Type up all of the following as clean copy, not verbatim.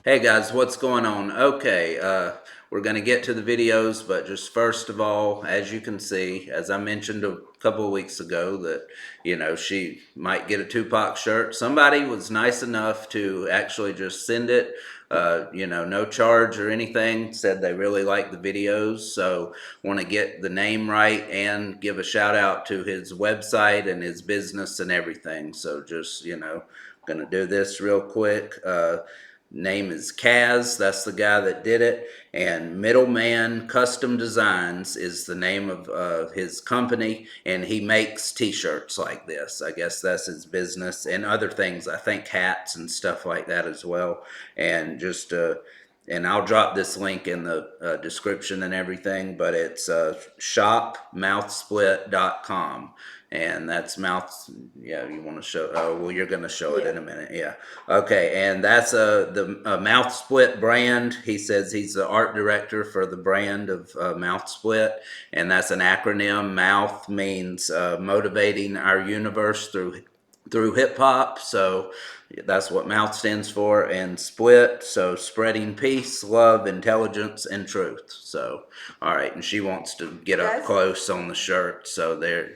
Hey guys, what's going on? Okay, we're going to get to the videos, but just first of all, as you can see, as I mentioned a couple of weeks ago, that she might get a Tupac shirt. Somebody was nice enough to actually just send it, no charge or anything. Said they really liked the videos, so want to get the name right and give a shout out to his website and his business and everything. So just going to do this real quick. Name is Kaz. That's the guy that did it. And Middleman Custom Designs is the name of his company. And he makes t-shirts like this. I guess that's his business and other things. I think hats and stuff like that as well. And and I'll drop this link in the description and everything, but it's shopmouthsplit.com. And that's mouth. Yeah, you want to show? Oh, well, you're going to show it in a minute. Yeah. Okay, and that's the Mouth Split brand. He says he's the art director for the brand of Mouth Split, and that's an acronym. Mouth means motivating our universe through hip hop. So that's what Mouth stands for, and Split, so spreading peace, love, intelligence, and truth. So, all right, and she wants to get up close on the shirt. So there,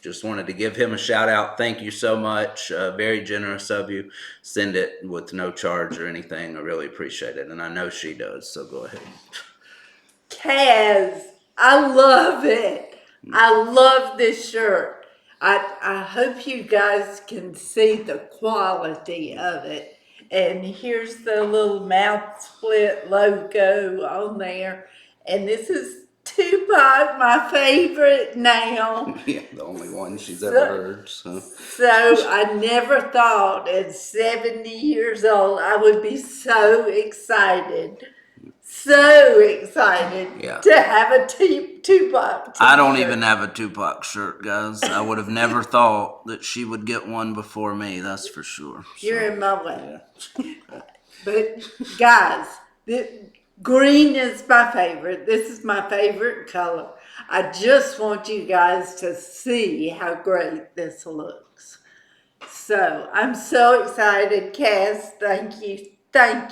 just wanted to give him a shout out. Thank you so much. Very generous of you. Send it with no charge or anything. I really appreciate it, and I know she does. So go ahead. Kaz, I love it. I love this shirt. I hope you guys can see the quality of it. And here's the little Mouth Split logo on there. And this is Tupac, my favorite now. Yeah, the only one she's ever heard. So I never thought at 70 years old I would be so excited to have a Tupac t-shirt. I don't even have a Tupac shirt, guys. I would have never thought that she would get one before me, that's for sure. You're in my way. Yeah. But guys, green is my favorite. This is my favorite color. I just want you guys to see how great this looks. So I'm so excited, Cass. Thank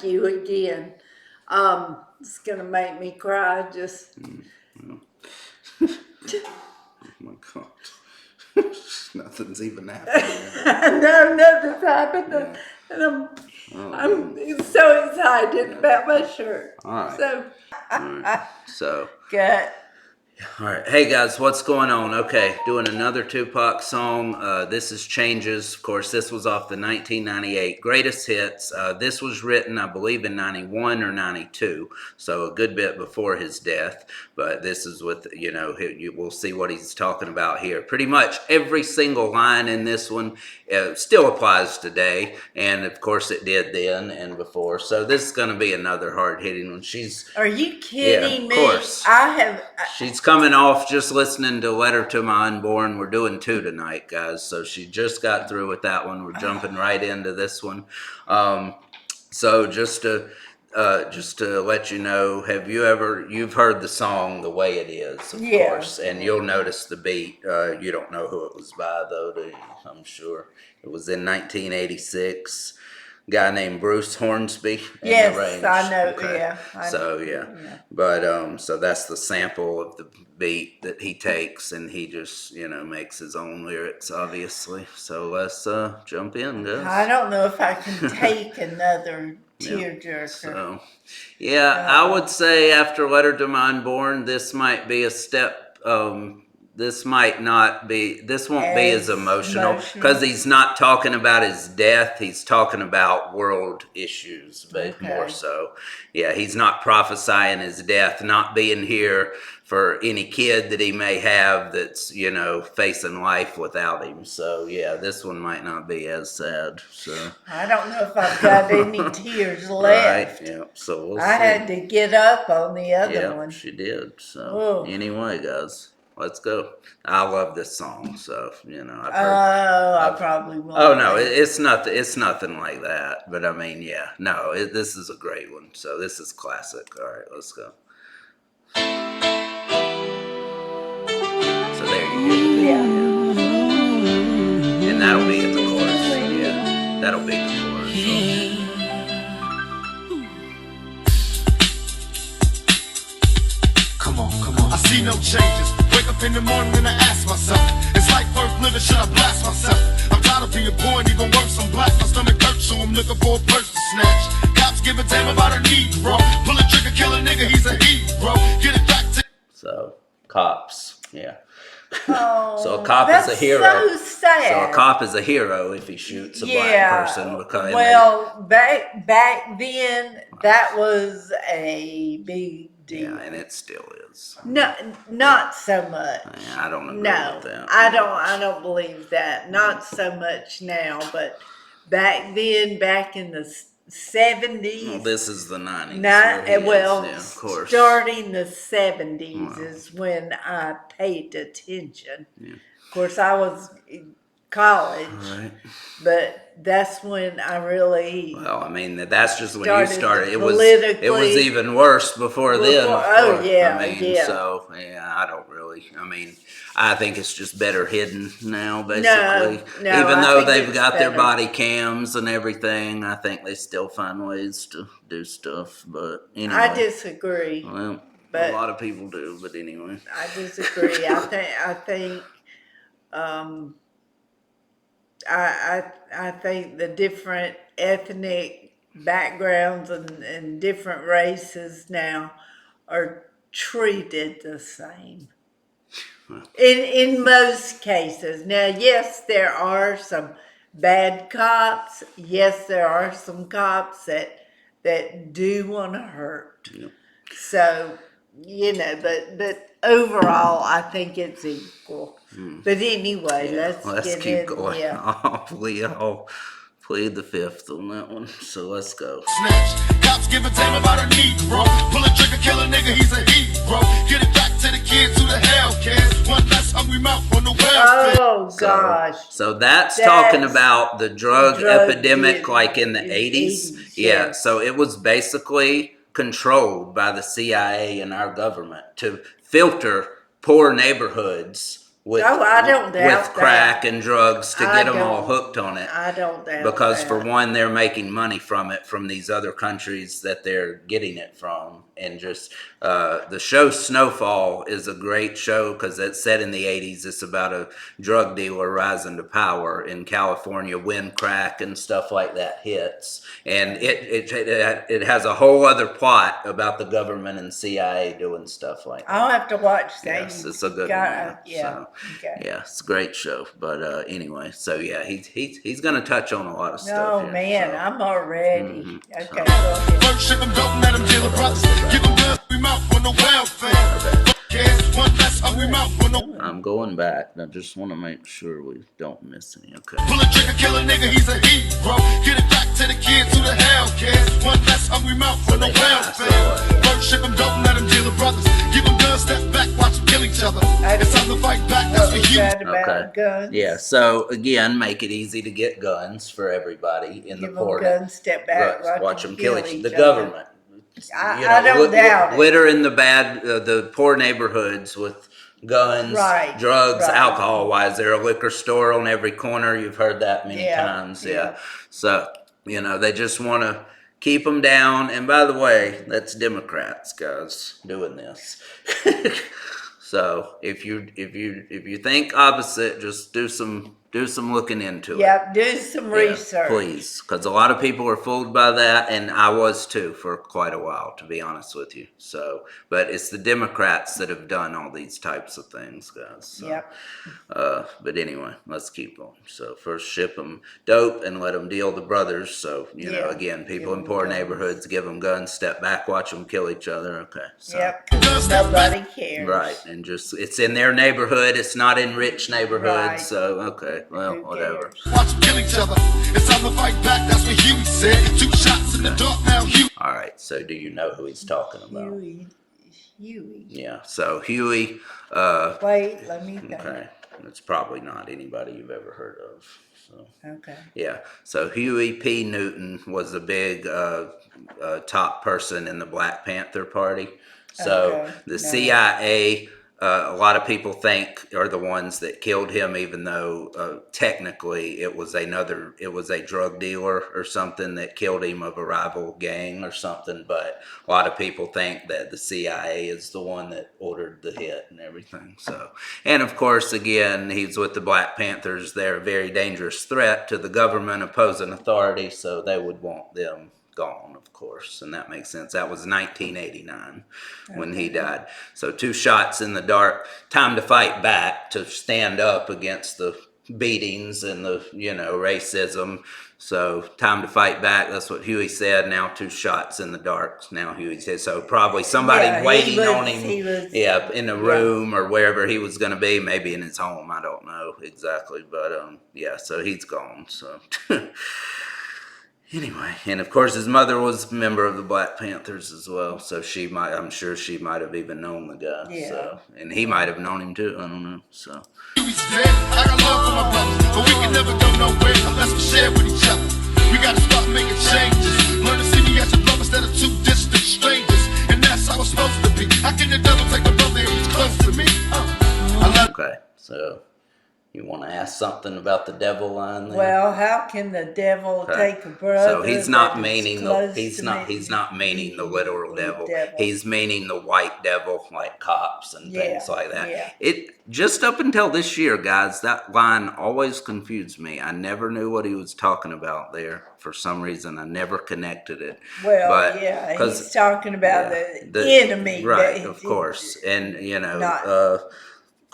you again. It's gonna make me cry. Just. Oh my God. Nothing's even happening. No, nothing's happened. Yeah. And I'm so excited about my shirt. All right. So. Good. All right. Hey guys, what's going on? Okay, doing another Tupac song. This is Changes. Of course, this was off the 1998 Greatest Hits. This was written, I believe, in 91 or 92, so a good bit before his death. But this is with, we'll see what he's talking about here. Pretty much every single line in this one still applies today, and of course it did then and before. So this is going to be another hard-hitting one. Are you kidding me? Of course. She's coming off just listening to Letter to My Unborn. We're doing 2 tonight, guys. So she just got through with that one. We're jumping right into this one. So just to let you know, you've heard the song The Way It Is, of course, and you'll notice the beat. You don't know who it was by, though, do you? I'm sure. It was in 1986. Guy named Bruce Hornsby. Yes, I know. Okay. Yeah. But so that's the sample of the beat that he takes, and he just makes his own lyrics, obviously. So let's jump in, guys. I don't know if I can take another tearjerker. So I would say after Letter to My Unborn, this might be a step. This won't be as emotional because he's not talking about his death. He's talking about world issues, but more so. Yeah, he's not prophesying his death, not being here for any kid that he may have that's, facing life without him. So, yeah, this one might not be as sad. So I don't know if I've got any tears left. Right, yeah. So we'll see. I had to get up on the other one. She did. So anyway, guys. Let's go. I love this song, so I probably won't. Oh no, it's nothing like that. But I mean, this is a great one. So this is classic. All right, let's go. So there you go. Yeah. And that'll be in the chorus. Yeah, that'll be the chorus. Come on, come on. I see no changes. Wake up in the morning and I ask myself, is life worth living? Should I blast myself? I'm tired of being poor and even worse, I'm black. My stomach hurts, so I'm looking for a purse to snatch. Cops give a damn about a Negro. Pull a trigger, kill a nigga, he's a hero. Get it back to. So, cops, yeah. Oh, So a cop that's is a hero. so sad. So a cop is a hero if he shoots a black person. Because well, back then that was a big deal. yeah, and it still is. No, not so much. I don't agree No, with that. I don't believe that. Not so much now, but back then, back in the 70s. Well, this is the 90s. Well, yeah, of course. starting the 70s is when I paid attention. Yeah. Of course, I was in college, Right. but that's when I really. Well, I mean, that's just when you Started started. It politically- was even worse before then. of Oh, course. yeah, I mean, yeah. So, yeah, I don't really. I mean, I think it's just better hidden now, basically. no, Even I though think they've it's got their better. body cams and everything, I think they still find ways to do stuff. But anyway. I disagree. Well, but- a lot of people do, but anyway. I disagree. I think I think the different ethnic backgrounds and different races now are treated the same. In most cases. Now, yes, there are some bad cops. Yes, there are some cops that do want to hurt. Yep. So, but overall, I think it's equal. But anyway, Let's get keep in, going. Yeah. I'll plead the fifth on that one. So let's go. Snatch. Cops give a damn about a Negro. Pull a trigger, kill a nigga, he's a hero. Get it back to the kids who the hell cares. One less hungry mouth on the welfare. Oh gosh. So that's talking That's about the drug epidemic yeah, like in the in 80s. 80s, Yeah, yeah. so it was basically controlled by the CIA and our government to filter poor neighborhoods with, Oh, I don't doubt with crack that. and drugs to I get them all don't- hooked on it. I don't doubt Because that. for one, they're making money from it from these other countries that they're getting it from, and just the show Snowfall is a great show because it's set in the 80s. It's about a drug dealer rising to power in California when crack and stuff like that hits, and it has a whole other plot about the government and CIA doing stuff like that. I'll have to watch that. Yes, it's a good Got- one. Yeah. So, Okay. yeah, it's a great show. But anyway, so yeah, he's going to touch on a lot of stuff. Oh here, man, so. I'm all ready. Mhm. Okay, go ahead. Worship them, don't let them deal with brothers. Give them good, we mouth on the welfare. Cares, one less hungry mouth on the. I'm going back. I just want to make sure we don't miss any. Okay. Pull a trigger, kill a nigga, he's a hero. Get it back to the kids who the hell cares. One less hungry mouth on the welfare. Worship them, don't let them deal with brothers. Give them guns, step back, watch them kill each other. It's time to fight back, that's What for was you. that about Okay. guns? Yeah. So again, make it easy to get guns for everybody in Give the them port. guns, step back, Watch them kill each the other. government. I don't doubt it. Litter in the poor neighborhoods with guns, Right, drugs, right. alcohol. Why is there a liquor store on every corner? You've heard that many Yeah, times. yeah. So they just want to keep them down. And by the way, that's Democrats, guys, doing this. So if you think opposite, just do some looking into it. Yep, do some Yeah, research. please, because a lot of people are fooled by that, and I was too for quite a while, to be honest with you. So, but it's the Democrats that have done all these types of things, guys. So, Yep. But anyway, let's keep going. So first, ship them dope and let them deal the brothers. So Yeah. again, people Give in 'em poor guns. neighborhoods, give them guns, step back, watch them kill each other. Okay. So. Yep, 'cause nobody cares. Right, and just it's in their neighborhood. It's not in rich neighborhoods. Right. So okay, well, Who whatever. cares? Watch them kill each other. It's time to fight back, that's what Huey said. 2 shots in the dark, now Huey. All right. So do you know who he's talking about? Huey. Yeah. So Huey. Wait, let me think. Okay. It's probably not anybody you've ever heard of. So Okay. yeah. So Huey P. Newton was a big top person in the Black Panther Party. So Okay, the no. CIA a lot of people think are the ones that killed him, even though technically it was a drug dealer or something that killed him of a rival gang or something. But a lot of people think that the CIA is the one that ordered the hit and everything. So, and of course, again, he's with the Black Panthers. They're a very dangerous threat to the government opposing authority, so they would want them gone, of course, and that makes sense. That was 1989 when he died. So 2 shots in the dark. Time to fight back, to stand up against the beatings and the racism. So time to fight back. That's what Huey said. Now 2 shots in the dark. Now Huey said. So probably somebody waiting on him. In a room or wherever he was going to be, maybe in his home. I don't know exactly, but so he's gone. So. Anyway, and of course his mother was a member of the Black Panthers as well, so I'm sure she might have even known the guy. Yeah. So, and he might have known him too. I don't know. So. He's dead. I got love for my brothers, but we can never go nowhere unless we share with each other. We gotta start making changes. Learn to see me as a brother instead of 2 distant strangers, and that's how it's supposed to be. How can the devil take a brother if he's close to me? Okay, so. You want to ask something about the devil line there? Well, how can the devil take a brother? So he's not that is meaning close he's to not me? he's not meaning the literal devil. Devil. He's meaning the white devil, like cops and things like that. Yeah. It just up until this year, guys, that line always confused me. I never knew what he was talking about there. For some reason, I never connected it. Well, But, yeah, 'cause- he's talking about the enemy. right? that Of he- course, and not- of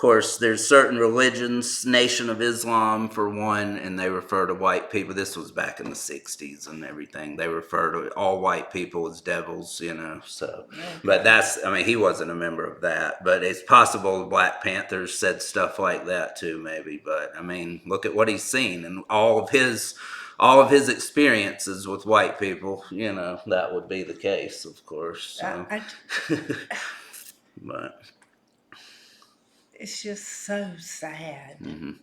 course, there's certain religions, Nation of Islam for one, and they refer to white people. This was back in the 60s and everything. They refer to all white people as devils, so. But he wasn't a member of that. But it's possible the Black Panthers said stuff like that too, maybe. But, look at what he's seen and all of his experiences with white people, that would be the case, of course. So. But... It's just so sad. Mm-hmm.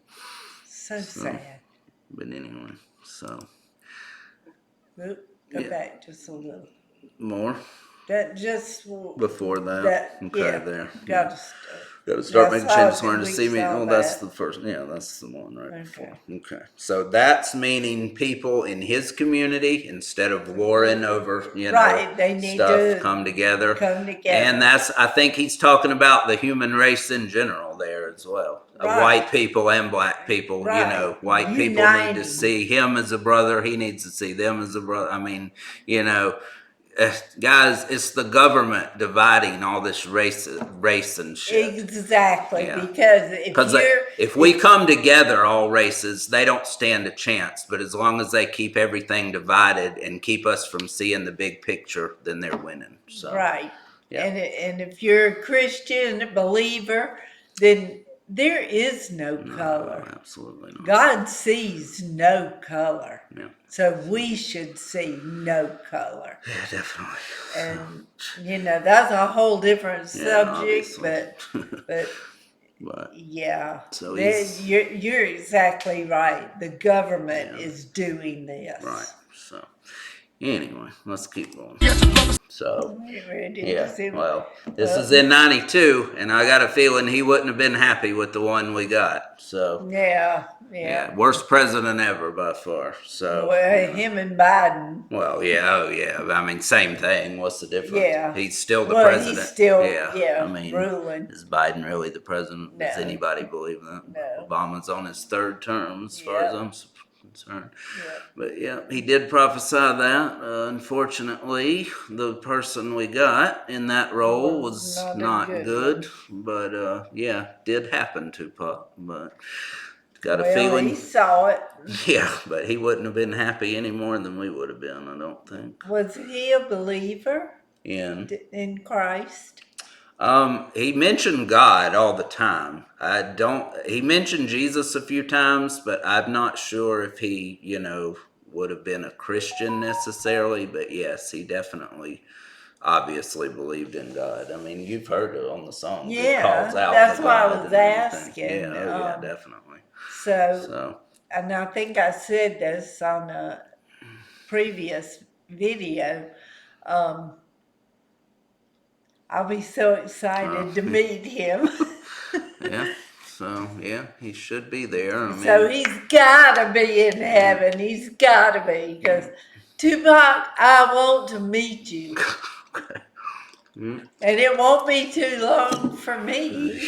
So sad. But anyway, so. Go back just a little. More? That just Before that? Okay, yeah, there. got to Got to start That's making changes. how Learn to we see me. saw Oh, that's that. the first. Yeah, that's the one right Okay. before. Okay. So that's meaning people in his community, instead of warring over, Right, they need stuff, to come together. come together. And I think he's talking about the human race in general there as well. Right. White people and black people, Right. white people need Uniting. to see him as a brother. He needs to see them as a brother. Guys, it's the government dividing all this race and shit. Exactly, Yeah. because if we come together, all races, they don't stand a chance. But as long as they keep everything divided and keep us from seeing the big picture, then they're winning. So, right, Yeah. and if you're a Christian, a believer, then there is no color. No, absolutely not. God sees no color. Yeah. So we should see no color. Yeah, definitely. And that's a whole different Yeah, subject, obviously. but yeah. So you're exactly right. The government is doing this. Right. So anyway, let's keep going. So this is in 92, and I got a feeling he wouldn't have been happy with the one we got. So Yeah. worst president ever by far. So Well, him and Biden. well, yeah. Same thing. What's the difference? Yeah. He's still the Well, president. he's still ruling. Is Biden really the president? Does No. anybody believe that? No. Obama's on his 3rd term, as far as Yeah. I'm concerned. Yeah. But yeah, he did prophesy that. Unfortunately, the person we got in that role was Not a not good good. But did happen to Pop. But got a Well, feeling. he saw it. Yeah, but he wouldn't have been happy any more than we would have been, I don't think. Was he a believer in Christ? He mentioned God all the time. He mentioned Jesus a few times, but I'm not sure if he, would have been a Christian necessarily, but yes, he definitely obviously believed in God. You've heard it on the song. Yeah, He calls out that's to why I God was and everything. asking, Yeah, definitely. So, and I think I said this on a previous video. I'll be so excited to meet him. Yeah. So yeah, he should be there. I mean, So he's gotta be in heaven. He's gotta be, because Tupac, I want to meet you. And it won't be too long for me.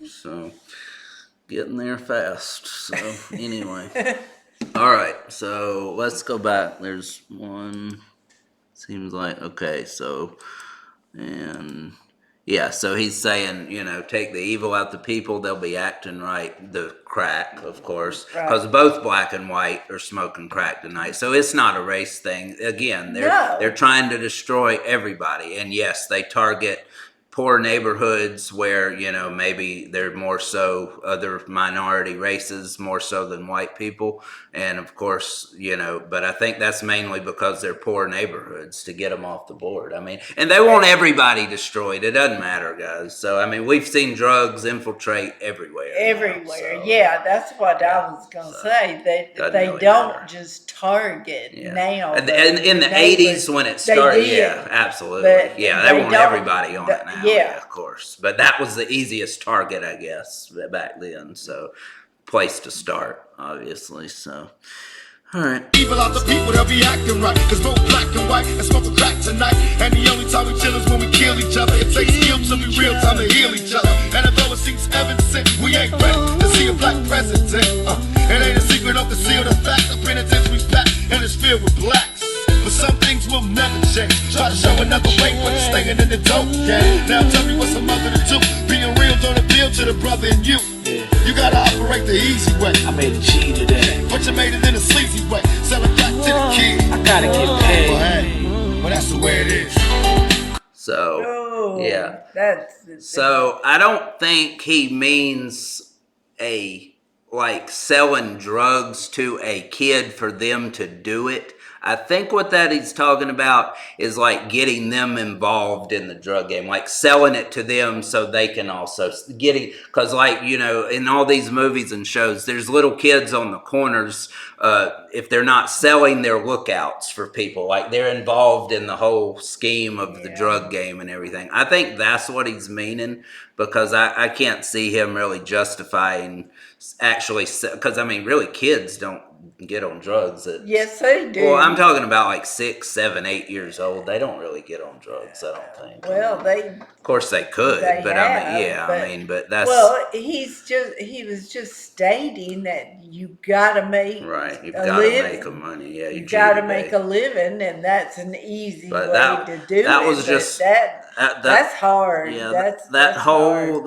so getting there fast. So anyway, all right. So let's go back. There's one. Seems like okay. So and yeah, so he's saying, take the evil out the people, they'll be acting right. The crack, of course, because Right. both black and white are smoking crack tonight. So it's not a race thing. Again, No. they're trying to destroy everybody. And yes, they target poor neighborhoods where, maybe they're more so other minority races, more so than white people. And of course, but I think that's mainly because they're poor neighborhoods to get them off the board. I mean, and they want everybody destroyed. It doesn't matter, guys. So, I mean, we've seen drugs infiltrate everywhere. Everywhere. So, Yeah, that's what I was going to say. doesn't They really don't matter. just target now. And in the neighbors. 80s when it They started, did. yeah, absolutely. But Yeah, they they want don't- everybody on it now. yeah. Yeah, of course. But that was the easiest target, I guess, back then. So, place to start, obviously. So, all right. Evil out the people, they'll be acting right. Cause both black and white and smoking crack tonight. And the only time we chill is when we kill each other. It takes skill to be real time to heal each other. And although it seems evident, we ain't ready to see a black president. It ain't a secret, don't conceal the fact. The penitentiary's packed and it's filled with blacks. But some things will never change. Try to show another way, but it's staying in the dope game. Now tell me what's a mother to do. Being real don't appeal to the brother in you. You gotta operate the easy way. I made a G today. But you made it in a sleazy way. Sell it back to the kid. I gotta get Well, paid. hey, well, that's the way it is. So, Oh, yeah. That's So I don't think he means like selling drugs to a kid for them to do it. I think what that he's talking about is like getting them involved in the drug game, like selling it to them so they can also because like, in all these movies and shows, there's little kids on the corners. If they're not selling, they're lookouts for people. Like they're involved in the whole scheme of the drug game and everything. I think that's what he's meaning, because I can't see him really justifying actually, because I mean, really, kids don't get on drugs yes, they do. well, I'm talking about like 6, 7, 8 years old. They don't really get on drugs, I don't think. Well, Of course they could, they but have, but that's well, he was just stating that you gotta make right. You've a got to living. make a money. Yeah, You gotta make a living, and that's an easy But way that- to do that it. was but just- that's hard. Yeah, That's hard.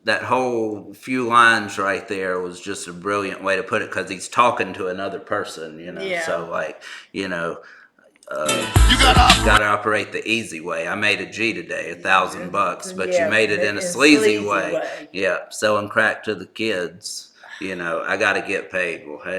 that whole few lines right there was just a brilliant way to put it, because he's talking to another person, Yeah. So like, You gotta operate. got to operate the easy way. I made a G today, $1,000, but Yeah, you made it in a sleazy way. Yeah, selling crack to the kids. I got to get paid. Well, hey.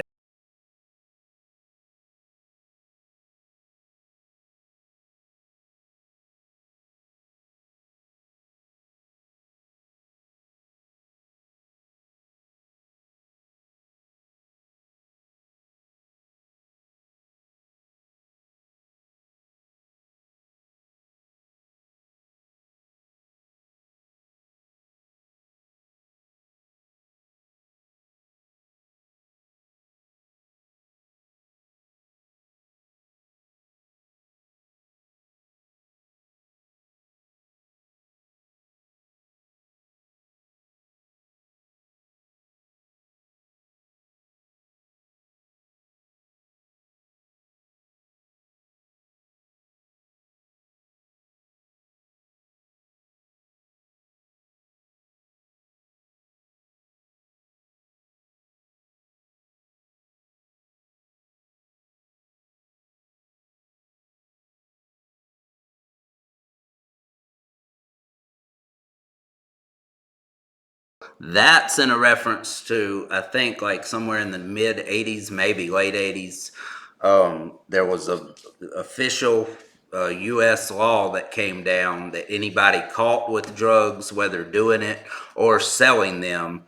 That's in a reference to, I think, like somewhere in the mid 80s, maybe late 80s. There was a official U.S. law that came down that anybody caught with drugs, whether doing it or selling them,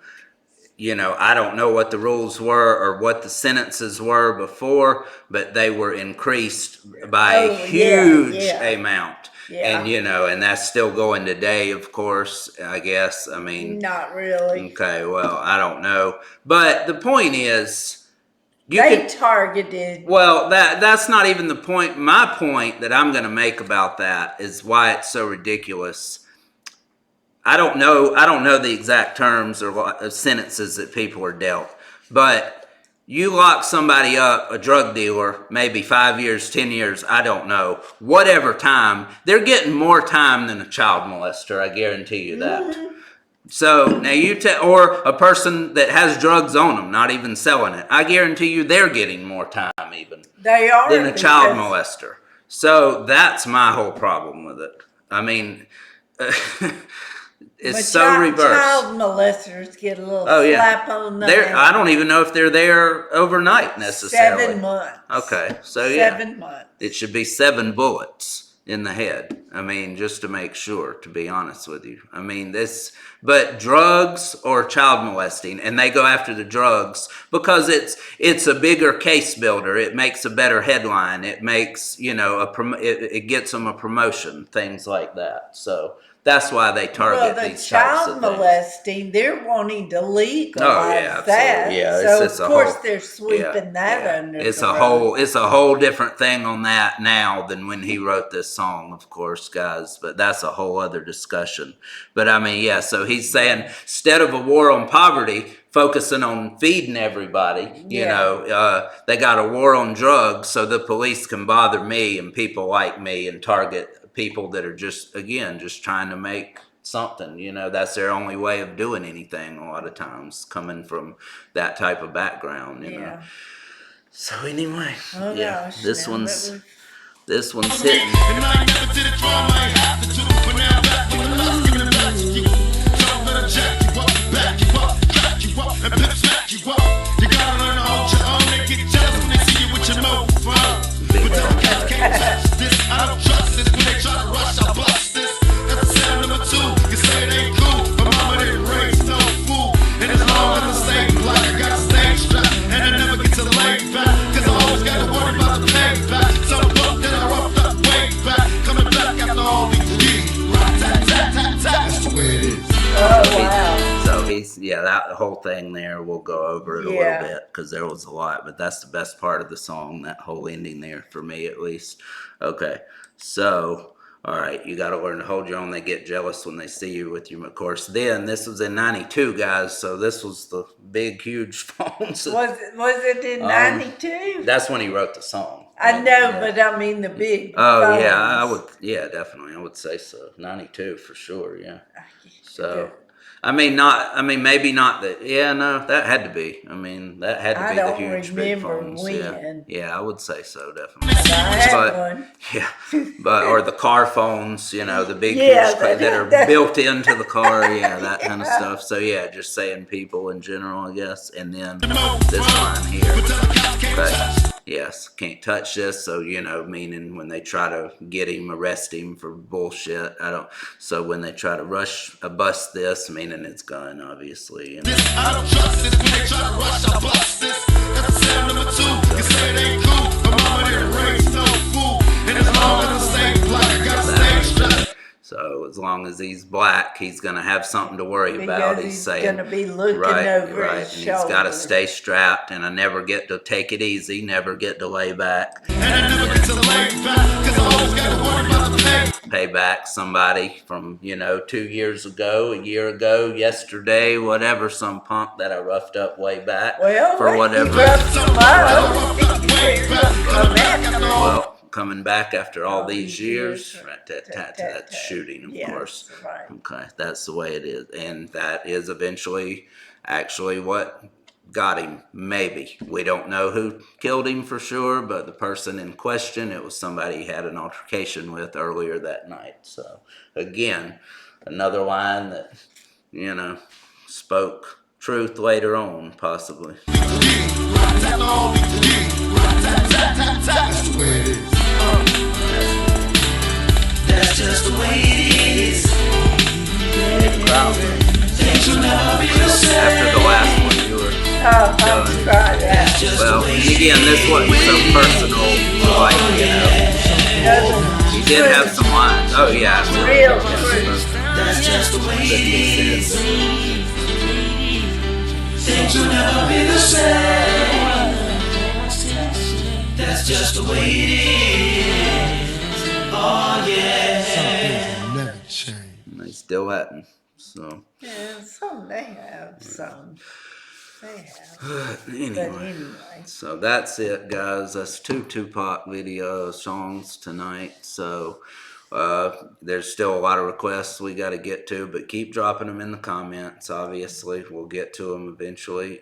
you know, I don't know what the rules were or what the sentences were before, but they were increased by a huge amount. Yeah. And, you know, and that's still going today, of course, I guess. I mean, Not really. okay, well, I don't know. But the point is, They targeted. well, that's not even the point. My point that I'm going to make about that is why it's so ridiculous. I don't know the exact terms or sentences that people are dealt, but you lock somebody up, a drug dealer, maybe 5 years, 10 years, I don't know, whatever time, they're getting more time than a child molester. I guarantee you that. So now or a person that has drugs on them, not even selling it. I guarantee you they're getting more time even They are than a child because- molester. So that's my whole problem with it. I mean, it's But so reversed. Child molesters get a little Oh yeah, slap on the I don't even know if they're there overnight necessarily. 7 months. Okay, so yeah, 7 months. it should be 7 bullets in the head. I mean, just to make sure, to be honest with you. I mean, but drugs or child molesting, and they go after the drugs because it's a bigger case builder. It makes a better headline. It makes, you know, it gets them a promotion, things like that. So that's why they target Well, the these types child of things. molesting, they're wanting to legalize absolutely. that. Yeah, so it's of a course whole- they're sweeping that under It's the a rug. it's a whole different thing on that now than when he wrote this song, of course, guys, but that's a whole other discussion. But I mean, yeah, so he's saying instead of a war on poverty, focusing on feeding everybody, you Yeah. know, they got a war on drugs so the police can bother me and people like me and target people that are just trying to make something, you know. That's their only way of doing anything a lot of times, coming from that type of background, you know. Yeah. So anyway, Oh yeah, gosh. this now one's that this one's hitting. And I never did it wrong, I ain't have to do it. But now I'm back with the lust, giving it back to you. So I'm gonna jack you up, back you up, crack you up, and pimp smack you up. You gotta learn to hold your own. They get jealous when they see you with your mouth full. But don't cats can't touch this. I don't trust this. When they try to rush, I bust this. That's the sound number 2. You say it ain't cool, but mama didn't raise no fool. And as long as I stay black, I got a stage strap, and I never get to lay back. Cause I always gotta worry about the payback. So the book that I wrote up way back, coming back after all these years. Rat-tat-tat-tat-tat. That's the way it is. Oh wow. So that whole thing there, we'll go over it a Yeah. little bit because there was a lot, but that's the best part of the song, that whole ending there, for me at least. Okay, so, all right, you got to learn to hold your own. They get jealous when they see you with your, of course. Then, this was in 92, guys, so this was the big, huge phones. Was it in 92? That's when he wrote the song. I know, Yeah. but I mean the big. Oh, yeah, I phones. would, yeah, definitely, I would say so. 92 for sure, yeah. So, Okay. maybe not that. Yeah, no, that had to be. I mean, that had to I be the don't huge big remember phones. when. Yeah, I would say so, definitely. I had But- one. Yeah, or the car phones, you know, the big Yeah, huge that are that- built into the car. Yeah, that kind of stuff. So yeah, just saying people in general, I guess. And then this line here. But yes, can't touch this. So, you know, meaning when they try to get him, arrest him for bullshit. So when they try to bust this, meaning it's gun, obviously. You know. I don't trust this. When they try to rush, I bust this. That's the sound number 2. You say it ain't cool, but mama didn't raise no fool. And as long as I stay black, I got a stage strap. So as long as he's black, he's gonna have something to worry about. Because He's he's saying, gonna be looking right, over right, his and shoulder. he's got to stay strapped, and I never get to take it easy, never get to lay back, And I never get to lay back, cause I always gotta worry about the pay. pay back somebody from 2 years ago, a year ago, yesterday, whatever, some punk that I roughed up way back Well, for you whatever. dropped some love. Well, coming back after all these years, right, that's shooting, of Yeah, course. right. Okay, that's the way it is. And that is eventually actually what got him, maybe. We don't know who killed him for sure, but the person in question, it was somebody he had an altercation with earlier that night. So, again, another line that, spoke truth later on, possibly. That's just the way it is. After the last one. have to try that. Well, and again, this wasn't so personal, like, you know, he did have some lines. Oh, yeah. Real truth. That's just the way it is. Things will never be the same. That's just the way it is. Oh yeah. Never change. And they still hadn't. So, Yeah, some they have, some they have. But anyway. anyway, So that's it, guys. That's two Tupac video songs tonight. So there's still a lot of requests we got to get to, but keep dropping them in the comments. Obviously, we'll get to them eventually.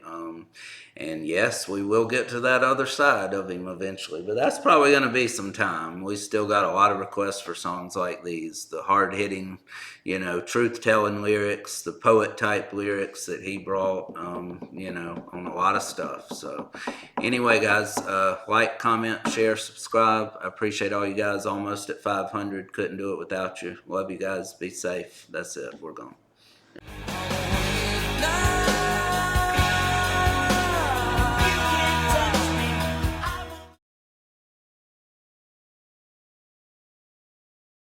And yes, we will get to that other side of him eventually, but that's probably going to be some time. We still got a lot of requests for songs like these, the hard-hitting, you know, truth-telling lyrics, the poet-type lyrics that he brought, you know, on a lot of stuff. So anyway, guys, like, comment, share, subscribe. I appreciate all you guys. Almost at 500. Couldn't do it without you. Love you guys. Be safe. That's it. We're gone.